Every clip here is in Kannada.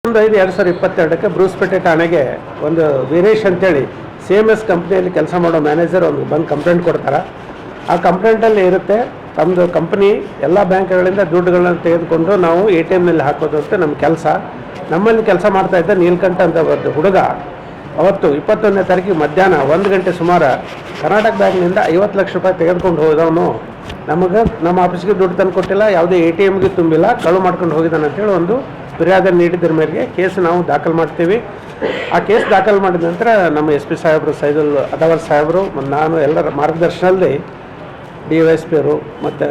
5/5/2022 ಬ್ರೂಸ್ಪೇಟೆ ಠಾಣೆಗೆ ಒಂದು ವೀರೇಶ್ ಅಂತೇಳಿ CMS ಕಂಪ್ನಿಯಲ್ಲಿ ಕೆಲಸ ಮಾಡೋ ಮ್ಯಾನೇಜರ್ ಒಂದು ಬಂದು ಕಂಪ್ಲೇಂಟ್ ಕೊಡ್ತಾರೆ. ಆ ಕಂಪ್ಲೇಂಟಲ್ಲಿ ಇರುತ್ತೆ, ತಮ್ಮದು ಕಂಪ್ನಿ ಎಲ್ಲ ಬ್ಯಾಂಕ್ಗಳಿಂದ ದುಡ್ಡುಗಳನ್ನ ತೆಗೆದುಕೊಂಡು ನಾವು ATMನಲ್ಲಿ ಹಾಕೋದು ಅಂತ ನಮ್ಮ ಕೆಲಸ. ನಮ್ಮಲ್ಲಿ ಕೆಲಸ ಮಾಡ್ತಾ ಇದ್ದ ನೀಲ್ಕಂಠ ಅಂತ ಒಂದು ಹುಡುಗ ಅವತ್ತು 21ನೇ ತಾರೀಕಿಗೆ ಮಧ್ಯಾಹ್ನ 1 ಗಂಟೆ ಸುಮಾರು ಕರ್ನಾಟಕ ಬ್ಯಾಂಕ್ನಿಂದ 50 ಲಕ್ಷ ರೂಪಾಯಿ ತೆಗೆದುಕೊಂಡು ಹೋದವನು ನಮಗೆ ನಮ್ಮ ಆಫೀಸ್ಗೆ ದುಡ್ಡು ತಂದು ಕೊಟ್ಟಿಲ್ಲ, ಯಾವುದೇ ATMಗೆ ತುಂಬಿಲ್ಲ, ಕಳು ಮಾಡ್ಕೊಂಡು ಹೋಗಿದ್ದಾನೆ ಅಂತೇಳಿ ಒಂದು ಫಿರ್ಯಾದಿ ನೀಡಿದ್ರ ಮೇರೆಗೆ ಕೇಸ್ ನಾವು ದಾಖಲು ಮಾಡ್ತೀವಿ. ಆ ಕೇಸ್ ದಾಖಲು ಮಾಡಿದ ನಂತರ ನಮ್ಮ SP ಸಾಹೇಬರು ಸೈದುಲ್ ಅದಾವರ್ ಸಾಹೇಬರು ಮತ್ತು ನಾನು ಎಲ್ಲರ ಮಾರ್ಗದರ್ಶನದಲ್ಲಿ DYSP ಅವರು ಮತ್ತು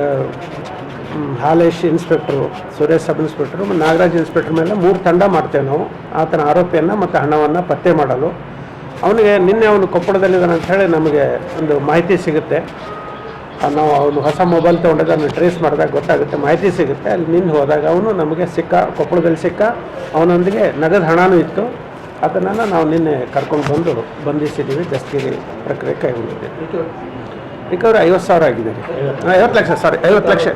Halesh inspector, Suresh sub inspector ಮತ್ತು ನಾಗರಾಜ್ ಇನ್ಸ್ಪೆಕ್ಟ್ರ್ ಮೇಲೆ 3 ತಂಡ ಮಾಡ್ತೇವೆ ನಾವು ಆತನ ಆರೋಪಿಯನ್ನು ಮತ್ತು ಹಣವನ್ನು ಪತ್ತೆ ಮಾಡಲು. ಅವನಿಗೆ ನಿನ್ನೆ ಅವನು ಕೊಪ್ಪಳದಲ್ಲಿದ್ದಾನೆ ಅಂಥೇಳಿ ನಮಗೆ ಒಂದು ಮಾಹಿತಿ ಸಿಗುತ್ತೆ. ನಾವು ಅವನು ಹೊಸ ಮೊಬೈಲ್ ತೊಗೊಂಡಾಗ ಅದನ್ನು ಟ್ರೇಸ್ ಮಾಡಿದಾಗ ಗೊತ್ತಾಗುತ್ತೆ, ಮಾಹಿತಿ ಸಿಗುತ್ತೆ. ಅಲ್ಲಿ ನಿನ್ನೆ ಹೋದಾಗ ಅವನು ನಮಗೆ ಕೊಪ್ಪಳದಲ್ಲಿ ಸಿಕ್ಕ, ಅವನೊಂದಿಗೆ ನಗದು ಹಣನೂ ಇತ್ತು. ಅದನ್ನು ನಾವು ನಿನ್ನೆ ಕರ್ಕೊಂಡು ಬಂಧಿಸಿದ್ದೀವಿ. ದಸ್ತಗಿರಿ ಪ್ರಕ್ರಿಯೆ ಕೈಗೊಂಡಿದ್ದೇವೆ. ರಿಕವರಿ 50,000 ಆಗಿದೆ. 50 ಲಕ್ಷ.